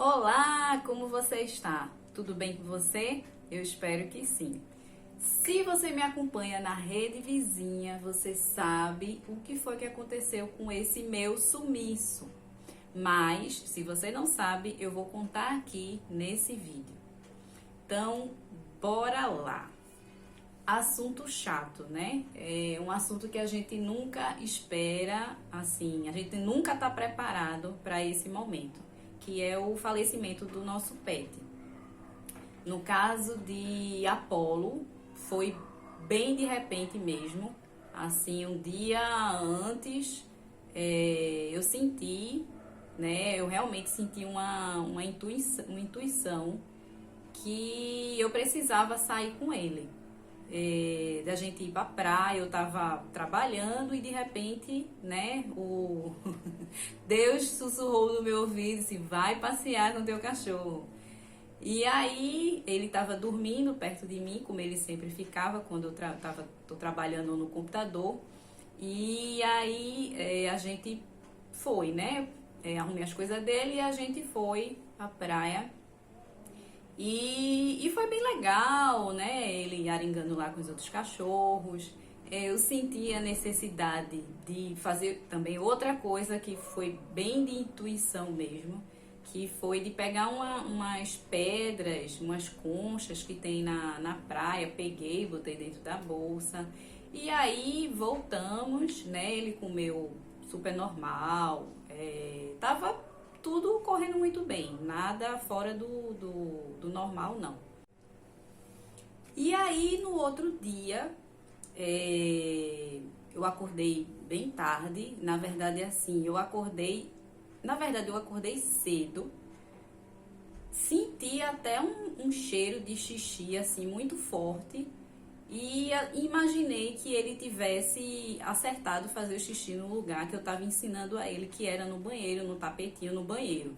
Olá, como você está? Tudo bem com você? Eu espero que sim. Se você me acompanha na rede vizinha, você sabe o que foi que aconteceu com esse meu sumiço. Mas, se você não sabe, eu vou contar aqui nesse vídeo. Então, bora lá. Assunto chato, né? É um assunto que a gente nunca espera, assim, a gente nunca tá preparado para esse momento, que é o falecimento do nosso pet. No caso de Apolo, foi bem de repente mesmo, assim, um dia antes, eu senti, né? Eu realmente senti uma intuição que eu precisava sair com ele. Da gente ir pra praia, eu tava trabalhando e de repente, né, o Deus sussurrou no meu ouvido e disse, vai passear com teu cachorro. E aí ele tava dormindo perto de mim, como ele sempre ficava quando eu tô trabalhando no computador. E aí a gente foi, né, arrumei as coisas dele e a gente foi pra praia. E foi bem legal, né? Ele aringando lá com os outros cachorros. Eu senti a necessidade de fazer também outra coisa que foi bem de intuição mesmo, que foi de pegar umas pedras, umas conchas que tem na praia, peguei, botei dentro da bolsa. E aí voltamos, né? Ele comeu super normal, tava tudo correndo muito bem, nada fora do normal, não. E aí, no outro dia, eu acordei bem tarde, na verdade, assim, eu acordei cedo, senti até um cheiro de xixi, assim, muito forte, e imaginei que ele tivesse acertado fazer o xixi no lugar que eu estava ensinando a ele, que era no banheiro, no tapetinho no banheiro.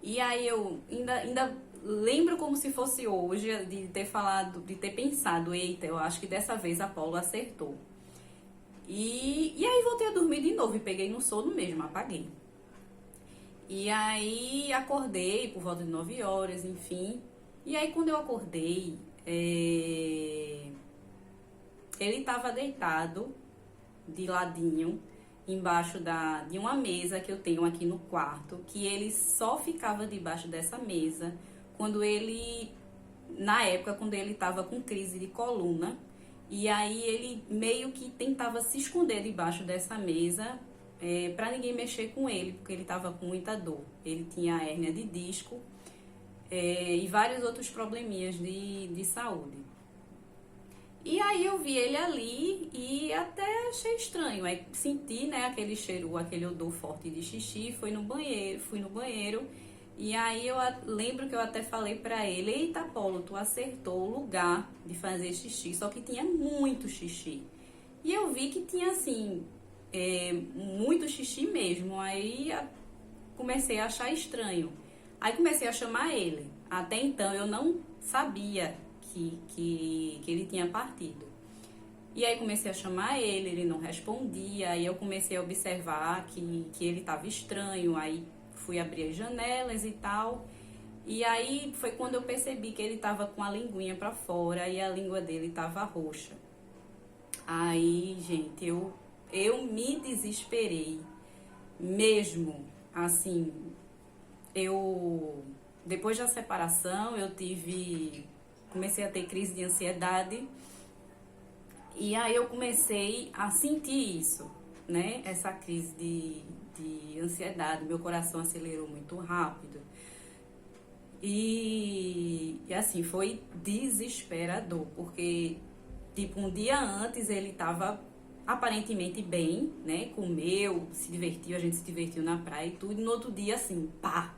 E aí eu ainda lembro como se fosse hoje de ter falado, de ter pensado, eita, eu acho que dessa vez a Paula acertou. E aí voltei a dormir de novo e peguei no sono mesmo, apaguei. E aí acordei por volta de 9 horas, enfim. E aí quando eu acordei, ele estava deitado de ladinho embaixo de uma mesa que eu tenho aqui no quarto, que ele só ficava debaixo dessa mesa na época, quando ele estava com crise de coluna, e aí ele meio que tentava se esconder debaixo dessa mesa para ninguém mexer com ele, porque ele estava com muita dor. Ele tinha hérnia de disco e vários outros probleminhas de saúde. E aí eu vi ele ali e até achei estranho. Aí senti, né, aquele cheiro, aquele odor forte de xixi, fui no banheiro. E aí eu lembro que eu até falei pra ele, eita Paulo, tu acertou o lugar de fazer xixi, só que tinha muito xixi. E eu vi que tinha assim, muito xixi mesmo. Aí comecei a achar estranho. Aí comecei a chamar ele. Até então eu não sabia que ele tinha partido. E aí comecei a chamar ele não respondia, aí eu comecei a observar que ele estava estranho, aí fui abrir as janelas e tal. E aí foi quando eu percebi que ele estava com a linguinha para fora e a língua dele estava roxa. Aí, gente, eu me desesperei mesmo, assim, depois da separação comecei a ter crise de ansiedade e aí eu comecei a sentir isso, né? Essa crise de ansiedade, meu coração acelerou muito rápido e assim, foi desesperador, porque tipo, um dia antes ele tava aparentemente bem, né? Comeu, se divertiu, a gente se divertiu na praia e tudo, e no outro dia assim, pá,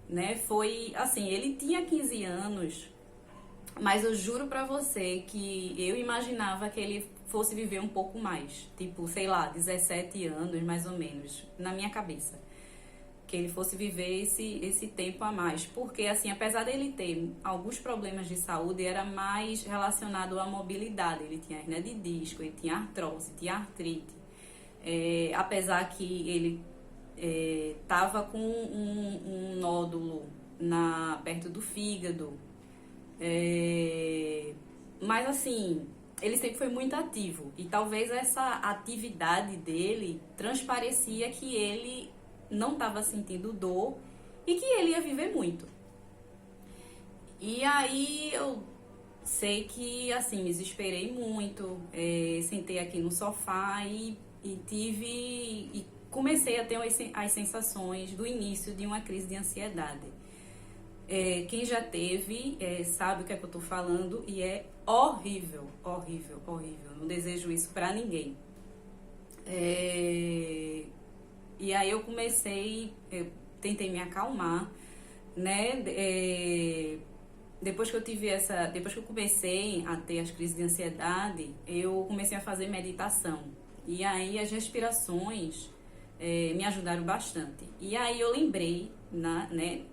né? Foi assim, ele tinha 15 anos, mas eu juro pra você que eu imaginava que ele fosse viver um pouco mais. Tipo, sei lá, 17 anos mais ou menos, na minha cabeça. Que ele fosse viver esse tempo a mais. Porque, assim, apesar dele ter alguns problemas de saúde, era mais relacionado à mobilidade. Ele tinha hernia de disco, ele tinha artrose, tinha artrite. Apesar que ele tava com um nódulo perto do fígado. Mas assim, ele sempre foi muito ativo. E talvez essa atividade dele transparecia que ele não estava sentindo dor e que ele ia viver muito. E aí eu sei que, assim, me desesperei muito, sentei aqui no sofá e comecei a ter as sensações do início de uma crise de ansiedade. Quem já teve sabe o que é que eu tô falando e é horrível, horrível, horrível. Não desejo isso pra ninguém. E aí eu tentei me acalmar, né? Depois que eu comecei a ter as crises de ansiedade, eu comecei a fazer meditação. E aí as respirações me ajudaram bastante. E aí eu lembrei, né?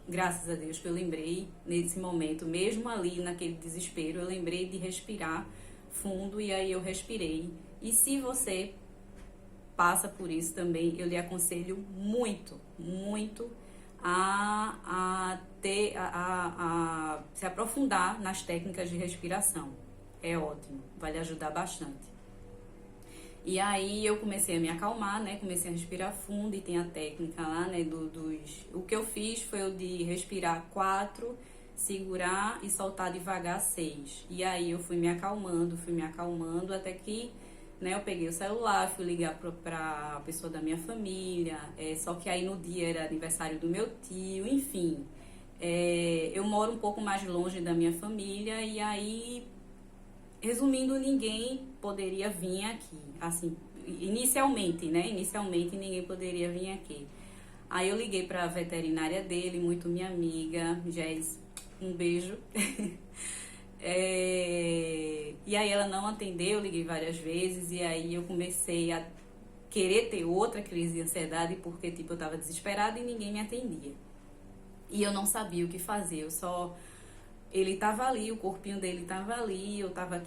Graças a Deus que eu lembrei nesse momento, mesmo ali naquele desespero, eu lembrei de respirar fundo e aí eu respirei. E se você passa por isso também, eu lhe aconselho muito, muito a se aprofundar nas técnicas de respiração. É ótimo, vai lhe ajudar bastante. E aí eu comecei a me acalmar, né? Comecei a respirar fundo e tem a técnica lá, né? O que eu fiz foi o de respirar 4, segurar e soltar devagar 6. E aí eu fui me acalmando até que, né? Eu peguei o celular, fui ligar pra pessoa da minha família. Só que aí no dia era aniversário do meu tio, enfim. Eu moro um pouco mais longe da minha família e aí... Resumindo, ninguém poderia vir aqui, assim, inicialmente, né? Inicialmente ninguém poderia vir aqui. Aí eu liguei para a veterinária dele, muito minha amiga, Jess, um beijo. E aí ela não atendeu, eu liguei várias vezes e aí eu comecei a querer ter outra crise de ansiedade porque, tipo, eu tava desesperada e ninguém me atendia. E eu não sabia o que fazer, ele tava ali, o corpinho dele tava ali, eu tava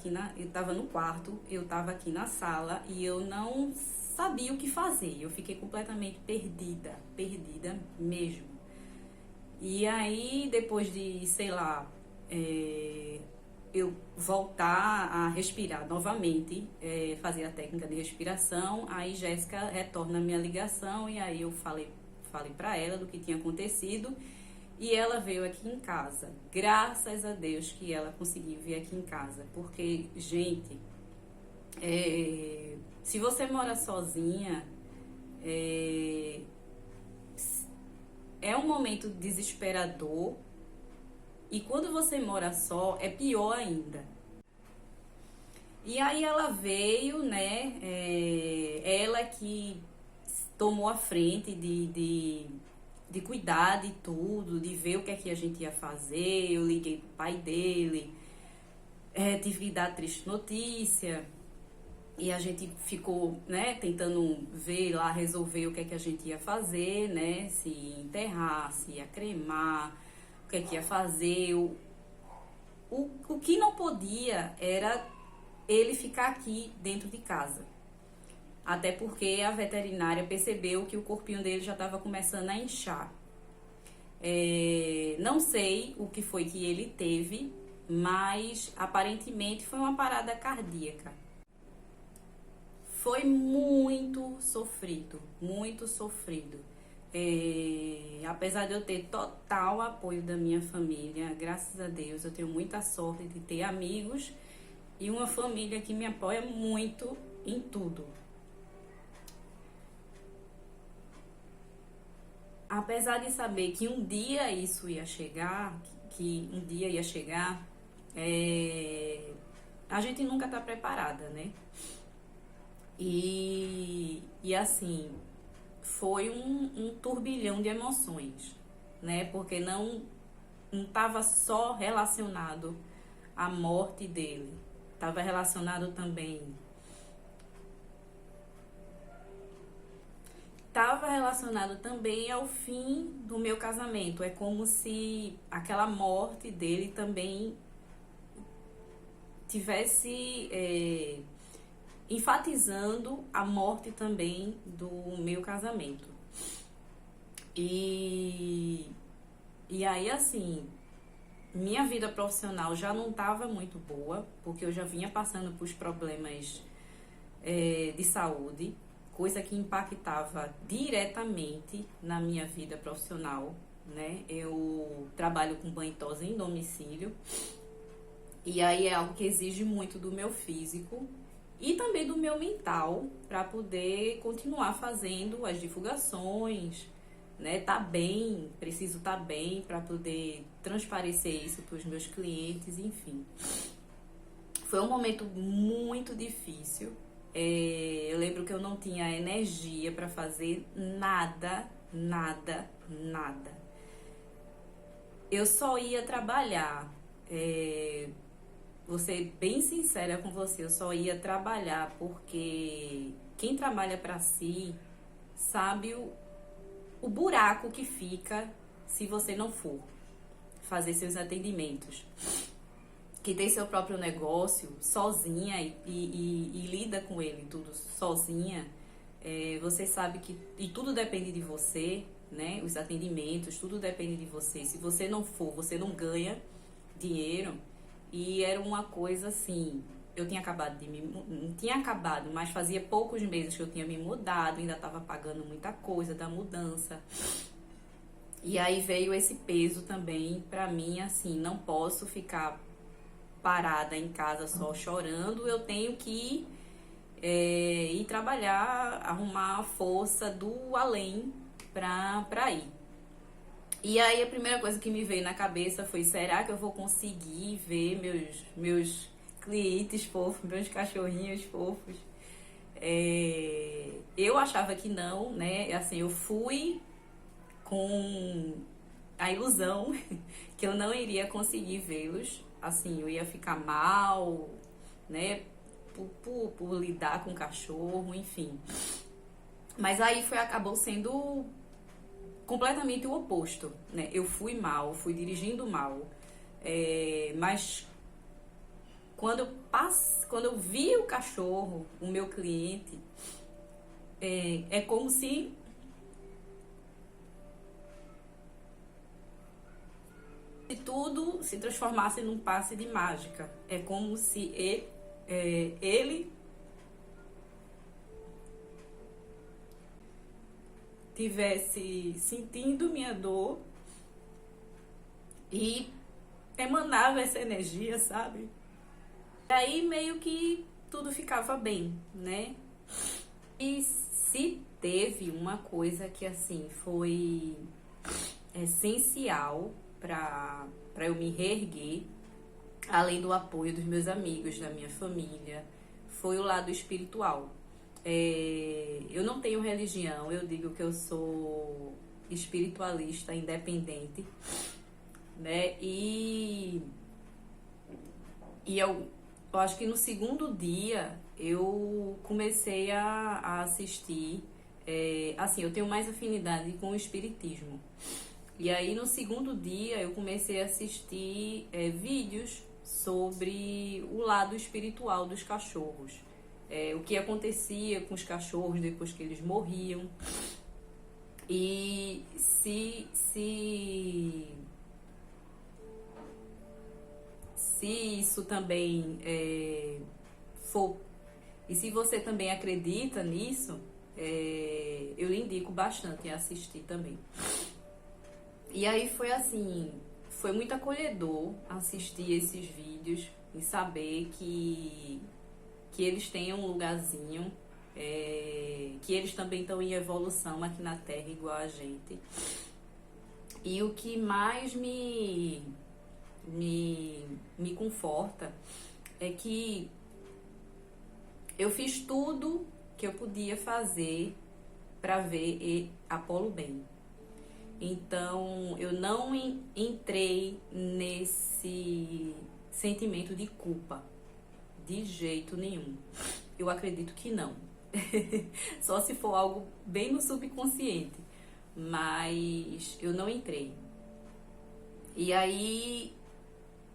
no quarto, eu tava aqui na sala e eu não sabia o que fazer. Eu fiquei completamente perdida mesmo. E aí, depois de, sei lá, eu voltar a respirar novamente, fazer a técnica de respiração, aí Jéssica retorna a minha ligação e aí eu falei pra ela do que tinha acontecido. E ela veio aqui em casa. Graças a Deus que ela conseguiu vir aqui em casa. Porque, gente, se você mora sozinha, é um momento desesperador. E quando você mora só, é pior ainda. E aí ela veio, né? Ela que tomou a frente de cuidar de tudo, de ver o que é que a gente ia fazer. Eu liguei pro pai dele, tive que dar a triste notícia, e a gente ficou, né, tentando ver lá, resolver o que é que a gente ia fazer, né, se ia enterrar, se ia cremar, o que é que ia fazer. O que não podia era ele ficar aqui dentro de casa. Até porque a veterinária percebeu que o corpinho dele já estava começando a inchar. Não sei o que foi que ele teve, mas aparentemente foi uma parada cardíaca. Foi muito sofrido, muito sofrido. Apesar de eu ter total apoio da minha família, graças a Deus, eu tenho muita sorte de ter amigos e uma família que me apoia muito em tudo. Apesar de saber que um dia isso ia chegar, a gente nunca tá preparada, né? E assim, foi um turbilhão de emoções, né? Porque não estava só relacionado à morte dele, estava relacionado também... Estava relacionado também ao fim do meu casamento. É como se aquela morte dele também tivesse enfatizando a morte também do meu casamento. E, e aí, assim, minha vida profissional já não estava muito boa, porque eu já vinha passando por problemas de saúde, coisa que impactava diretamente na minha vida profissional, né? Eu trabalho com banho e tosa em domicílio, e aí é algo que exige muito do meu físico e também do meu mental para poder continuar fazendo as divulgações, né? Tá bem, preciso estar bem para poder transparecer isso para os meus clientes, enfim. Foi um momento muito difícil. Eu lembro que eu não tinha energia para fazer nada, nada, nada. Eu só ia trabalhar. Vou ser bem sincera com você, eu só ia trabalhar porque quem trabalha para si sabe o buraco que fica se você não for fazer seus atendimentos. Que tem seu próprio negócio sozinha e lida com ele tudo sozinha, você sabe que e tudo depende de você, né? Os atendimentos, tudo depende de você. Se você não for, você não ganha dinheiro. E era uma coisa assim, eu tinha acabado não tinha acabado, mas fazia poucos meses que eu tinha me mudado, ainda estava pagando muita coisa da mudança. E aí veio esse peso também pra mim, assim, não posso ficar parada em casa só chorando, eu tenho que ir trabalhar, arrumar a força do além pra ir. E aí a primeira coisa que me veio na cabeça foi, será que eu vou conseguir ver meus clientes fofos, meus cachorrinhos fofos? Eu achava que não, né? Assim, eu fui com a ilusão que eu não iria conseguir vê-los. Assim, eu ia ficar mal, né? Por lidar com cachorro, enfim. Mas aí acabou sendo completamente o oposto, né? Eu fui mal, fui dirigindo mal, mas quando eu vi o cachorro, o meu cliente, é como se tudo se transformasse num passe de mágica. É como se ele tivesse sentindo minha dor e emanava essa energia, sabe? E aí meio que tudo ficava bem, né? E se teve uma coisa que assim foi essencial para eu me reerguer, além do apoio dos meus amigos, da minha família, foi o lado espiritual. Eu não tenho religião, eu digo que eu sou espiritualista independente, né? E eu acho que no segundo dia eu comecei a assistir, assim, eu tenho mais afinidade com o espiritismo. E aí no segundo dia eu comecei a assistir vídeos sobre o lado espiritual dos cachorros. O que acontecia com os cachorros depois que eles morriam. E se isso também for... E se você também acredita nisso, eu lhe indico bastante a assistir também. E aí foi assim, foi muito acolhedor assistir esses vídeos e saber que eles têm um lugarzinho, que eles também estão em evolução aqui na Terra igual a gente. E o que mais me conforta é que eu fiz tudo que eu podia fazer para ver Apolo bem. Então, eu não entrei nesse sentimento de culpa, de jeito nenhum. Eu acredito que não. Só se for algo bem no subconsciente. Mas eu não entrei. E aí,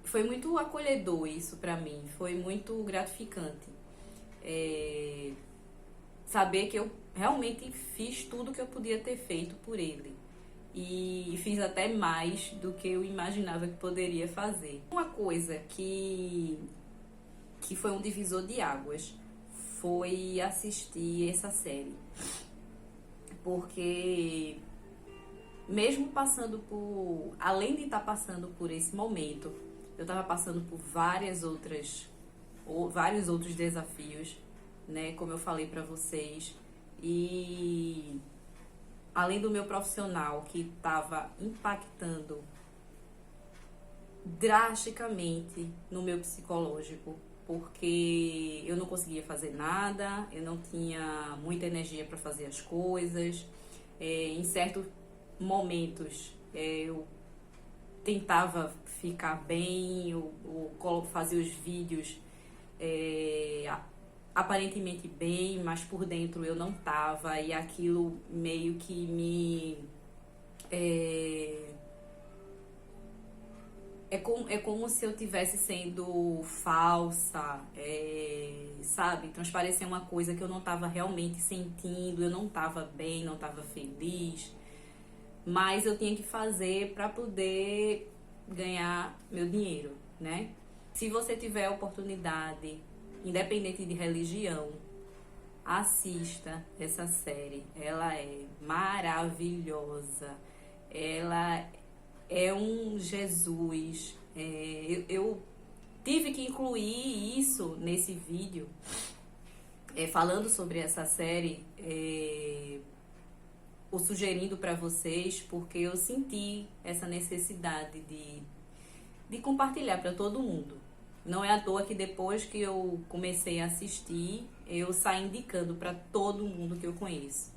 foi muito acolhedor isso pra mim. Foi muito gratificante. Saber que eu realmente fiz tudo que eu podia ter feito por ele. e fiz até mais do que eu imaginava que poderia fazer. Uma coisa que foi um divisor de águas foi assistir essa série, porque mesmo passando por, além de estar passando por esse momento, eu estava passando por vários outros desafios, né, como eu falei para vocês, e além do meu profissional que estava impactando drasticamente no meu psicológico, porque eu não conseguia fazer nada, eu não tinha muita energia para fazer as coisas, em certos momentos eu tentava ficar bem, eu fazia os vídeos aparentemente bem, mas por dentro eu não tava, e aquilo meio que me é como se eu estivesse sendo falsa, sabe? Transparecer uma coisa que eu não estava realmente sentindo, eu não estava bem, não estava feliz, mas eu tinha que fazer para poder ganhar meu dinheiro, né? Se você tiver a oportunidade, independente de religião, assista essa série. Ela é maravilhosa. Ela é um Jesus. Eu tive que incluir isso nesse vídeo, falando sobre essa série, ou sugerindo para vocês, porque eu senti essa necessidade de compartilhar para todo mundo. Não é à toa que depois que eu comecei a assistir, eu saí indicando para todo mundo que eu conheço.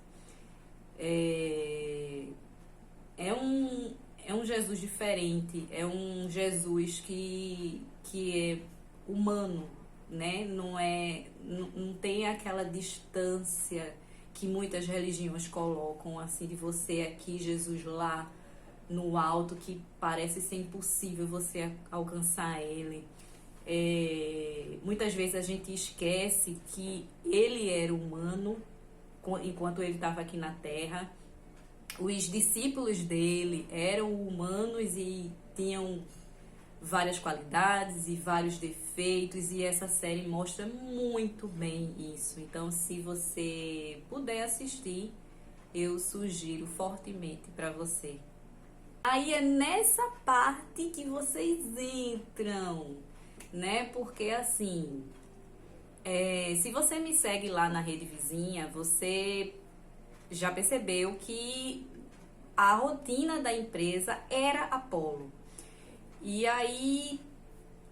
É um Jesus diferente, é um Jesus que é humano, né? Não tem aquela distância que muitas religiões colocam, assim, de você aqui, Jesus lá no alto, que parece ser impossível você alcançar ele. Muitas vezes a gente esquece que ele era humano enquanto ele estava aqui na Terra. Os discípulos dele eram humanos e tinham várias qualidades e vários defeitos, e essa série mostra muito bem isso. Então, se você puder assistir, eu sugiro fortemente para você. Aí é nessa parte que vocês entram, né? Porque assim, se você me segue lá na Rede Vizinha, você já percebeu que a rotina da empresa era Apollo. E aí,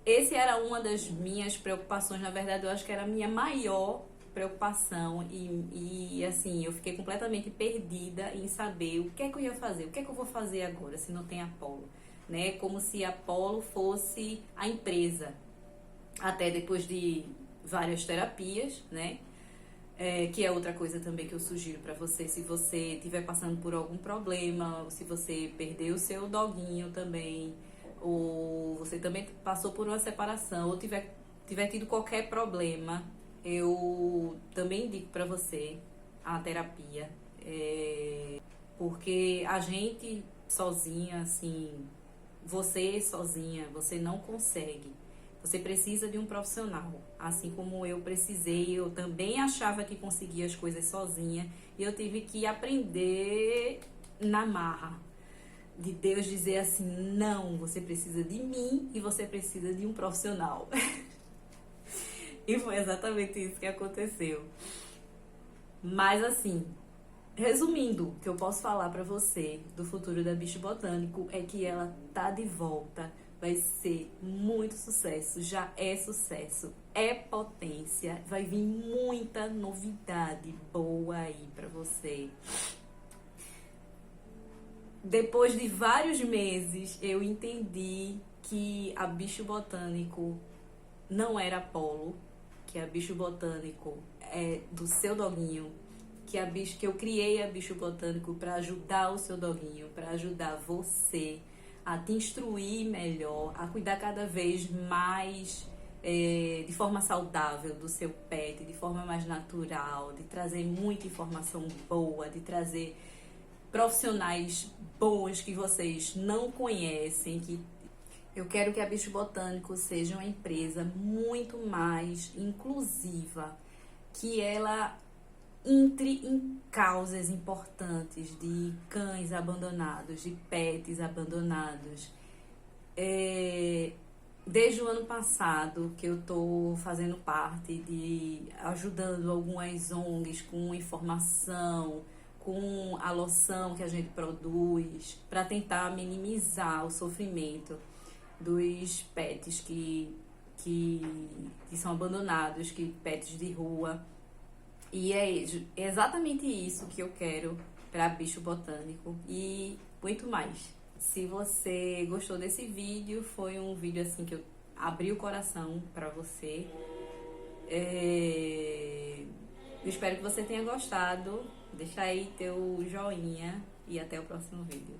esse era uma das minhas preocupações. Na verdade, eu acho que era a minha maior preocupação. E assim, eu fiquei completamente perdida em saber o que é que eu ia fazer, o que é que eu vou fazer agora se não tem Apollo, né? Como se Apollo fosse a empresa. Até depois de várias terapias, né? Que é outra coisa também que eu sugiro para você, se você estiver passando por algum problema, ou se você perdeu o seu doguinho também, ou você também passou por uma separação, ou tiver tido qualquer problema, eu também indico para você a terapia, porque a gente sozinha, assim, você sozinha, você não consegue. Você precisa de um profissional, assim como eu precisei. Eu também achava que conseguia as coisas sozinha, e eu tive que aprender na marra, de Deus dizer assim, não, você precisa de mim e você precisa de um profissional. E foi exatamente isso que aconteceu. Mas assim, resumindo, o que eu posso falar pra você do futuro da Bicho Botânico é que ela tá de volta. Vai ser muito sucesso, já é sucesso, é potência, vai vir muita novidade boa aí pra você. Depois de vários meses, eu entendi que a Bicho Botânico não era Apollo, que a Bicho Botânico é do seu doguinho, que eu criei a Bicho Botânico para ajudar o seu doguinho, para ajudar você a te instruir melhor, a cuidar cada vez mais de forma saudável do seu pet, de forma mais natural, de trazer muita informação boa, de trazer profissionais bons que vocês não conhecem, que eu quero que a Bicho Botânico seja uma empresa muito mais inclusiva, que ela entre em causas importantes de cães abandonados, de pets abandonados. Desde o ano passado que eu estou fazendo parte de ajudando algumas ONGs com informação, com a loção que a gente produz, para tentar minimizar o sofrimento dos pets que são abandonados, que pets de rua. E é exatamente isso que eu quero para Bicho Botânico e muito mais. Se você gostou desse vídeo, foi um vídeo assim que eu abri o coração para você. Eu espero que você tenha gostado. Deixa aí teu joinha e até o próximo vídeo.